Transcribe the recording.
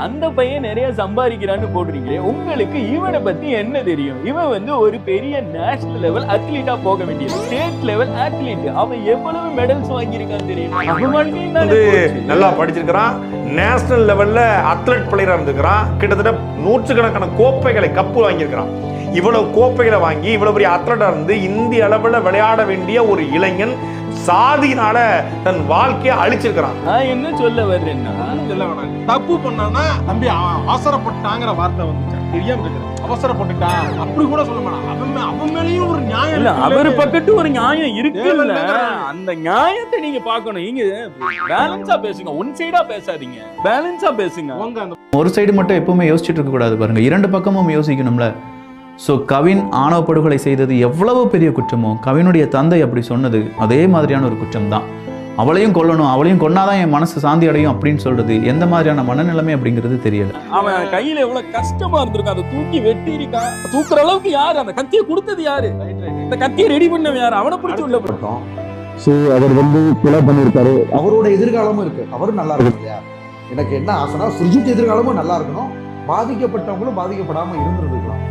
அந்த பையன் நிறைய சம்பாதிக்கிறான்னு போடுறீங்க. உங்களுக்கு இவனை பத்தி என்ன தெரியும்? இவன் வந்து ஒரு பெரிய நேஷனல் லெவல் அத்லீட்டா போக வேண்டியது, ஸ்டேட் லெவல் அத்லீட். அவன் எவ்வளவு மெடல்ஸ் வாங்கியிருக்கான்னு தெரியும். நல்லா படிச்சிருக்கிறான், நேஷனல் லெவல்ல அத்லெட் பிளேயரா இருந்திருக்கிறான், கிட்டத்தட்ட நூற்றுக்கணக்கான கோப்பைகளை கப்பு வாங்கியிருக்கிறான். இவ்வளவு கோப்பைகளை வாங்கி இவ்வளவு பெரிய அத்லட்டா இருந்து இந்திய அளவில் விளையாட வேண்டிய ஒரு இளைஞன் சாதியினால தன் வாழ்க்கையை அழிச்சிருக்கிறான். என்ன சொல்ல வர்றேன்னா, தப்பு பண்ணா தம்பி அவசரப்பட்டாங்கிற வார்த்தை வந்து தெரியாம இருக்கு. அவசரப்பட்டுட்டான் அப்படி கூட சொல்ல மாட்டான். அவன் மேலேயும் ஒரு நியாயம் இல்ல, அவர் பக்கத்து ஒரு நியாயம் இருக்குல்ல. அந்த நியாயத்தை நீங்க பாக்கணும். நீங்க பேலன்ஸா பேசுங்க, ஒன் சைடா பேசாதீங்க, பேலன்ஸா பேசுங்க. ஒரு சைடு மட்டும் எப்பவுமே யோசிச்சுட்டு இருக்க கூடாது பாருங்க, இரண்டு பக்கமும் யோசிக்கணும்ல. ஸோ கவின் ஆணவ படுகொலை செய்தது எவ்வளவு பெரிய குற்றமோ, கவினுடைய தந்தை அப்படி சொன்னது அதே மாதிரியான ஒரு குற்றம் தான். அவளையும் கொல்லணும், அவளையும் கொன்னாதான் என் மனசு சாந்தி அடையும் அப்படின்னு சொல்றது எந்த மாதிரியான மனநிலைமை அப்படிங்கிறது தெரியல. அவன் கையில எவ்வளவு கஷ்டமா இருந்திருக்கான், அதை தூக்கி வெட்டி இருக்கா. தூக்குற அளவுக்கு யாரு அந்த கத்தியை கொடுத்தது? யாரு இந்த கத்தியை ரெடி பண்ணவன்? யாரு? அவனை பிடிச்சி உள்ள போட்டோம். ஸோ அவர் வந்து கொலை பண்ணியிருக்காரு. அவரோட எதிர்காலமும் இருக்கு, அவரும் நல்லா இருக்கணும் இல்லையா? எனக்கு என்ன ஆசைனா சுர்ஜித் எதிர்காலமும் நல்லா இருக்கணும், பாதிக்கப்பட்டவங்களும் பாதிக்கப்படாம இருந்திருக்கலாம்.